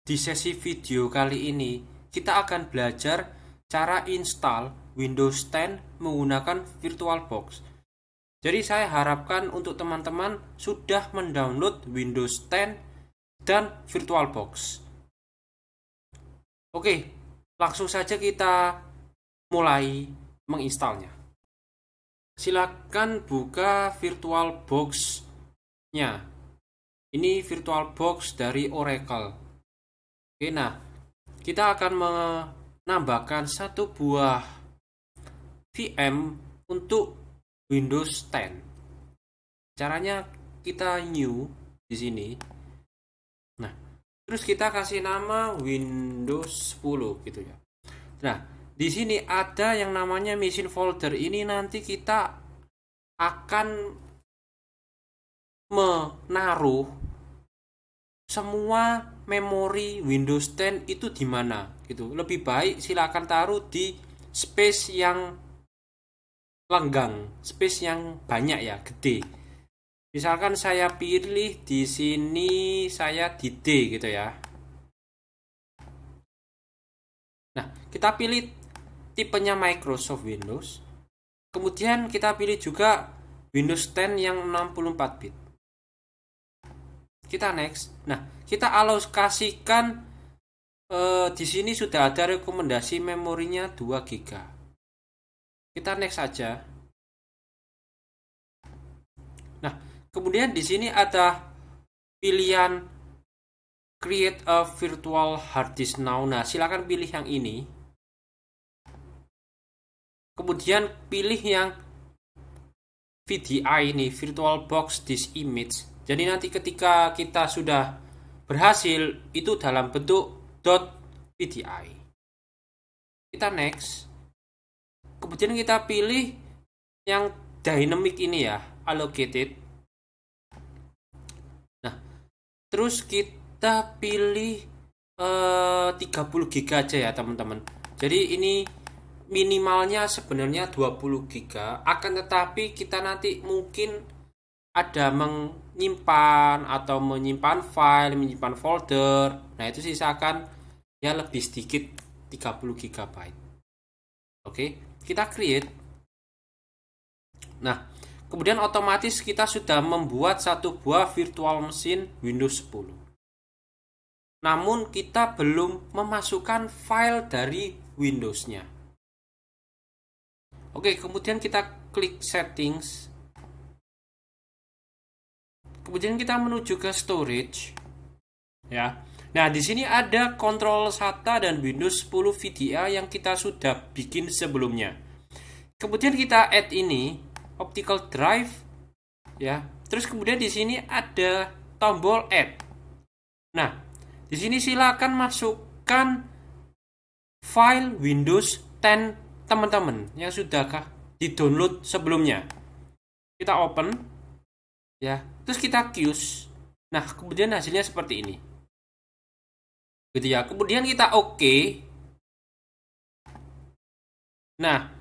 Di sesi video kali ini, kita akan belajar cara install Windows 10 menggunakan VirtualBox. Jadi saya harapkan untuk teman-teman sudah mendownload Windows 10 dan VirtualBox. Oke, langsung saja kita mulai menginstalnya. Silakan buka VirtualBox-nya. Ini VirtualBox dari Oracle. Oke, nah kita akan menambahkan satu buah VM untuk Windows 10. Caranya kita new di sini. Nah, terus kita kasih nama Windows 10 gitu ya. Nah, di sini ada yang namanya machine folder. Ini nanti kita akan menaruh semua memori Windows 10 itu di mana gitu. Lebih baik silakan taruh di space yang lenggang, space yang banyak ya, gede. Misalkan saya pilih di sini, saya di D gitu ya. Nah, kita pilih tipenya Microsoft Windows. Kemudian kita pilih juga Windows 10 yang 64 bit. Kita next. Nah, kita alokasikan di sini sudah ada rekomendasi memorinya 2 GB. Kita next saja. Nah, kemudian di sini ada pilihan create a virtual hard disk now. Nah, silakan pilih yang ini. Kemudian pilih yang VDI ini, VirtualBox Disk Image. Jadi nanti ketika kita sudah berhasil itu dalam bentuk .vdi. Kita next. Kemudian kita pilih yang dynamic ini ya, allocated. Nah, terus kita pilih 30 GB aja ya teman-teman. Jadi ini minimalnya sebenarnya 20 GB, akan tetapi kita nanti mungkin ada menyimpan atau menyimpan file, menyimpan folder. Nah, itu sisakan ya lebih sedikit 30 GB. Oke, kita create. Nah, kemudian otomatis kita sudah membuat satu buah virtual machine Windows 10. Namun kita belum memasukkan file dari Windows-nya. Oke, kemudian kita klik settings. Kemudian kita menuju ke storage. Ya. Nah, di sini ada control SATA dan Windows 10 VDA yang kita sudah bikin sebelumnya. Kemudian kita add ini optical drive ya. Terus kemudian di sini ada tombol add. Nah, di sini silakan masukkan file Windows 10 teman-teman yang sudah di-download sebelumnya. Kita open ya, terus kita queues. Nah, kemudian hasilnya seperti ini gitu ya. Kemudian kita oke. Nah,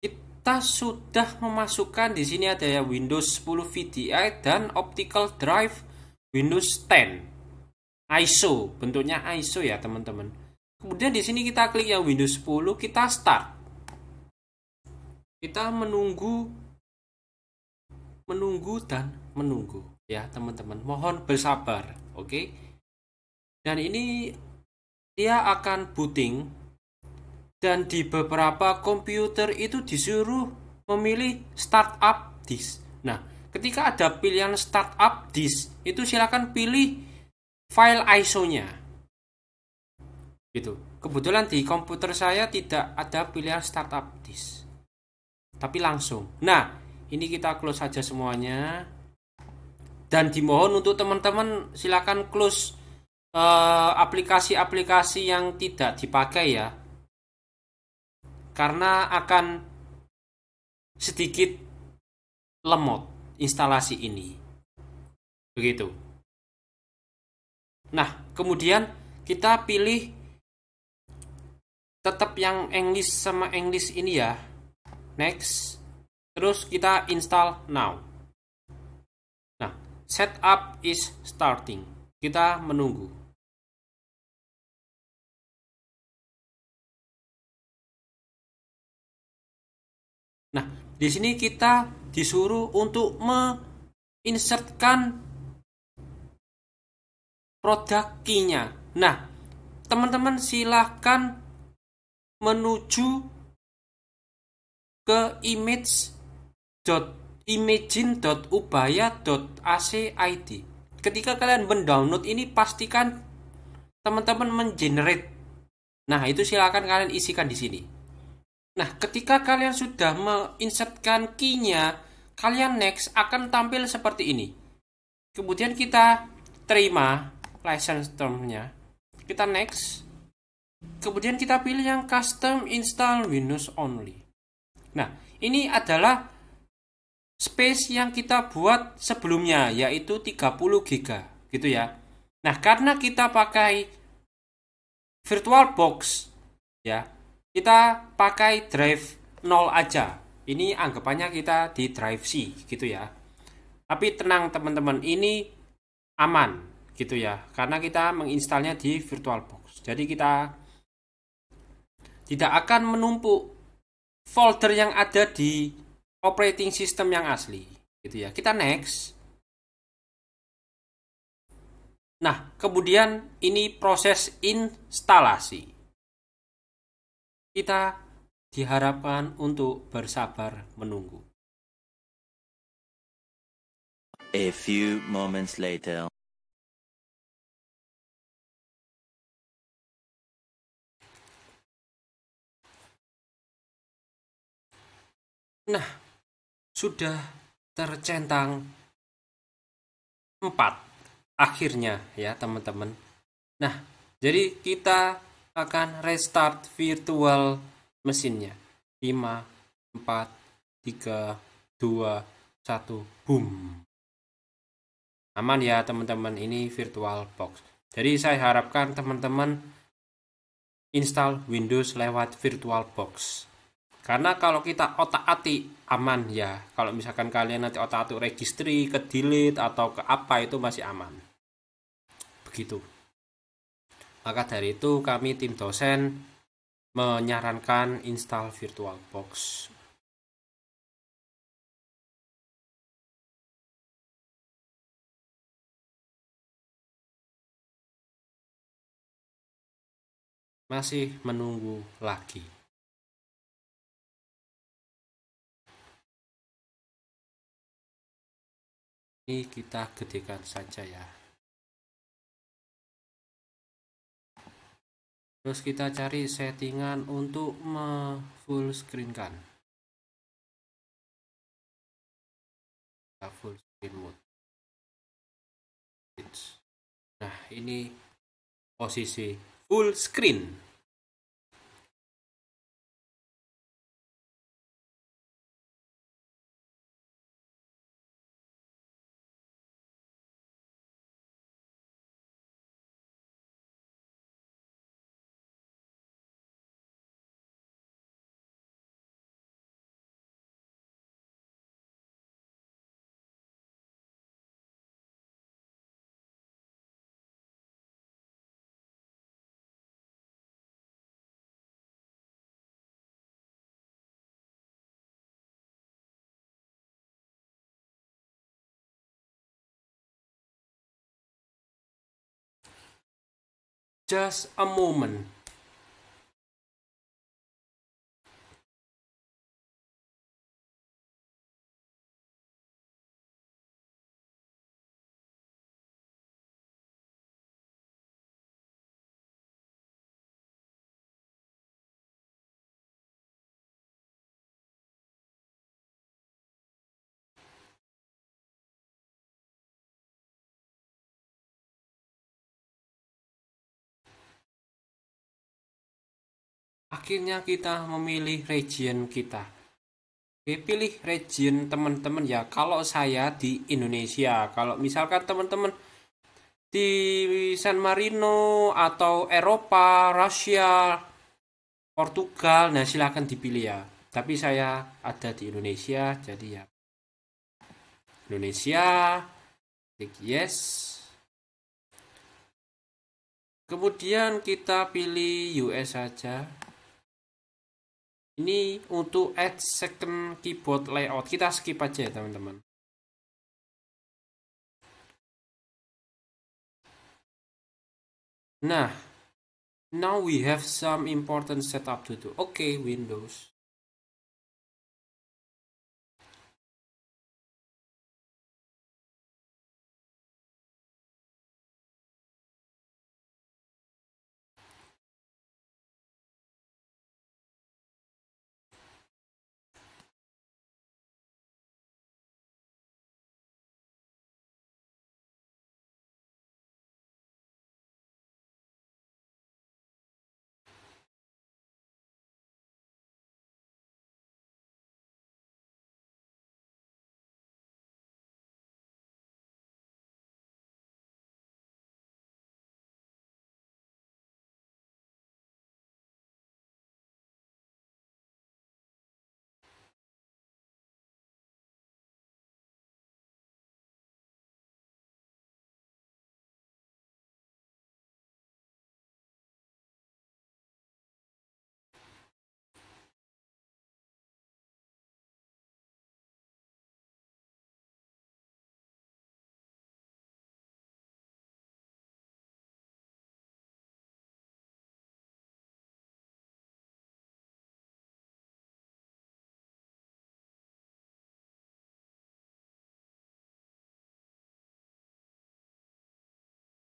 kita sudah memasukkan di sini ada ya Windows 10 VDI dan optical drive Windows 10 ISO, bentuknya ISO ya teman-teman. Kemudian di sini kita klik yang Windows 10, kita start. Kita menunggu dan menunggu ya teman-teman, mohon bersabar. Oke. Dan ini dia akan booting, dan di beberapa komputer itu disuruh memilih startup disk. Nah, ketika ada pilihan startup disk itu silakan pilih file ISO-nya gitu. Kebetulan di komputer saya tidak ada pilihan startup disk, tapi langsung. Nah, ini kita close saja semuanya. Dan dimohon untuk teman-teman silakan close aplikasi-aplikasi yang tidak dipakai ya. Karena akan sedikit lemot instalasi ini. Begitu. Nah, kemudian kita pilih tetap yang English sama English ini ya. Next. Terus kita install now. Nah, setup is starting. Kita menunggu. Nah, di sini kita disuruh untuk menginsertkan produk key-nya. Nah, teman-teman silahkan menuju ke imagine.ubaya.ac.id. Ketika kalian mendownload ini, pastikan teman-teman mengenerate. Nah, itu silakan kalian isikan di sini. Nah, ketika kalian sudah menginsertkan key-nya, kalian next akan tampil seperti ini. Kemudian kita terima license term-nya. Kita next. Kemudian kita pilih yang custom install Windows only. Nah, ini adalah space yang kita buat sebelumnya, yaitu 30 GB gitu ya. Nah, karena kita pakai VirtualBox ya, kita pakai drive 0 aja. Ini anggapannya kita di drive C gitu ya. Tapi tenang teman-teman, ini aman gitu ya, karena kita menginstalnya di VirtualBox. Jadi kita tidak akan menumpuk folder yang ada di operating system yang asli gitu ya. Kita next. Nah, kemudian ini proses instalasi. Kita diharapkan untuk bersabar menunggu. A few moments later. Nah, sudah tercentang 4 akhirnya ya teman-teman. Nah, jadi kita akan restart virtual mesinnya. 5, 4, 3, 2, 1, boom. Aman ya teman-teman, ini VirtualBox. Jadi saya harapkan teman-teman install Windows lewat VirtualBox. Karena kalau kita otak-atik aman ya. Kalau misalkan kalian nanti otak-atik registry, ke delete atau ke apa, itu masih aman. Begitu. Maka dari itu kami tim dosen menyarankan install VirtualBox. Masih menunggu lagi. Ini kita gedekan saja ya. Terus kita cari settingan untuk full screen kan. Full screen mode. Nah, ini posisi full screen. Just a moment. Akhirnya kita memilih region kita. Oke, pilih region teman-teman ya. Kalau saya di Indonesia, kalau misalkan teman-teman di San Marino atau Eropa, Rusia, Portugal, nah silakan dipilih ya. Tapi saya ada di Indonesia, jadi ya Indonesia, klik yes. Kemudian kita pilih US saja. Ini untuk add second keyboard layout, kita skip aja ya teman-teman. Nah, now we have some important setup to do. Okay, Windows.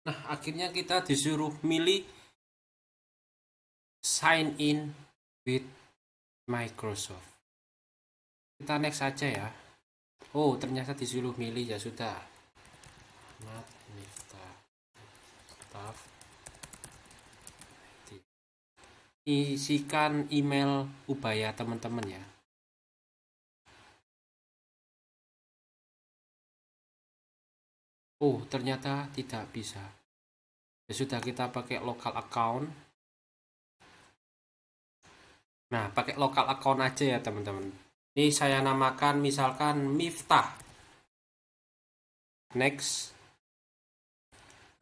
Nah, akhirnya kita disuruh milih sign in with Microsoft. Kita next aja ya. Oh, ternyata disuruh milih, ya sudah. Ahmad Miftah. Isikan email Ubaya teman-teman ya. Oh, ternyata tidak bisa. Ya sudah, kita pakai local account. Nah, pakai local account aja ya teman-teman. Ini saya namakan misalkan Miftah. Next.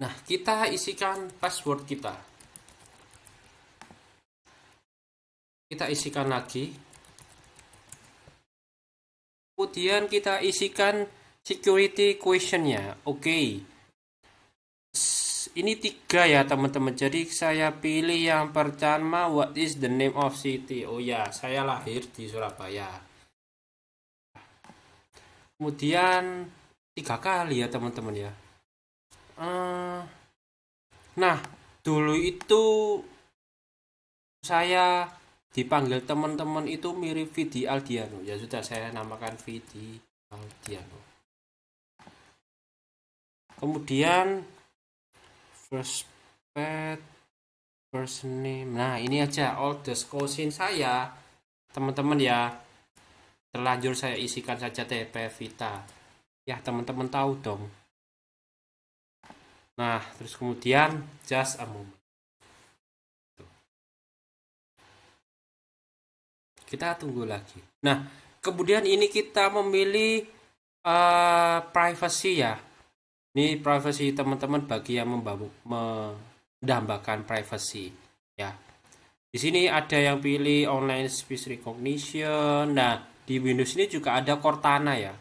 Nah, kita isikan password kita. Kita isikan lagi. Kemudian kita isikan security question-nya. Oke. Ini 3 ya teman-teman. Jadi saya pilih yang pertama, what is the name of city? Oh ya, saya lahir di Surabaya. Kemudian 3 kali ya teman-teman ya. Nah, dulu itu saya dipanggil teman-teman itu mirip Vidi Aldiano. Ya sudah, saya namakan Vidi Aldiano. Kemudian first pet, first name. Nah, ini aja oldest cousin saya, teman-teman ya. Terlanjur saya isikan saja TP Vita. Ya, teman-teman tahu dong. Nah, terus kemudian just a moment. Kita tunggu lagi. Nah, kemudian ini kita memilih privacy ya. Ini privacy teman-teman bagi yang mendambakan privacy ya. Di sini ada yang pilih online speech recognition. Nah, di Windows ini juga ada Cortana ya.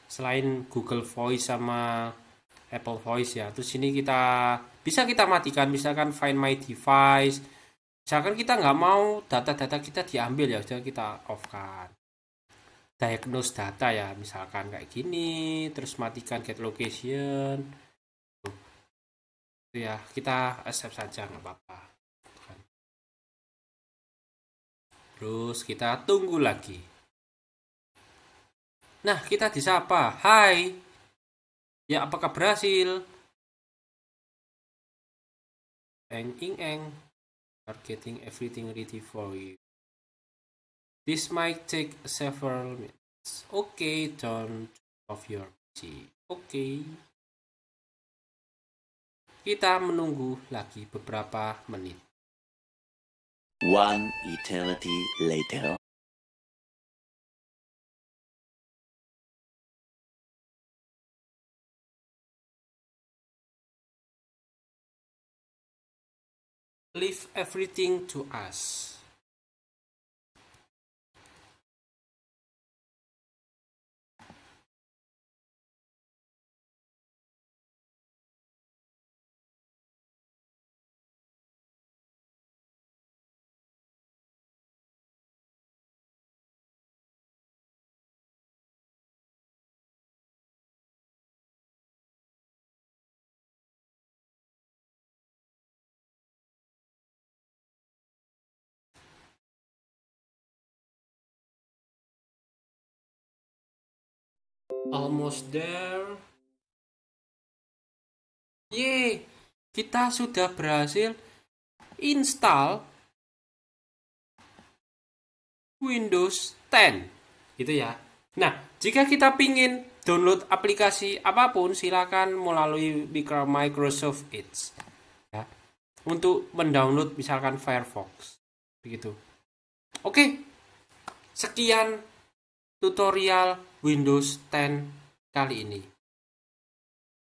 Selain Google Voice sama Apple Voice ya. Terus ini bisa kita matikan, misalkan Find My Device. Misalkan kita nggak mau data-data kita diambil, ya sudah kita off kan. Diagnose data ya, misalkan kayak gini, terus matikan get location. Itu ya, kita accept saja, nggak apa-apa. Terus kita tunggu lagi. Nah, kita disapa. Hai. Ya, apakah berhasil? Eng ing eng. Are getting everything ready for you. This might take several minutes. Okay, turn off your PC. Okay. Kita menunggu lagi beberapa menit. One eternity later. Leave everything to us. Almost there. Yeay, kita sudah berhasil install Windows 10 gitu ya. Nah, jika kita pingin download aplikasi apapun, silakan melalui Microsoft Edge ya, untuk mendownload misalkan Firefox begitu. Oke, sekian tutorial Windows 10 kali ini.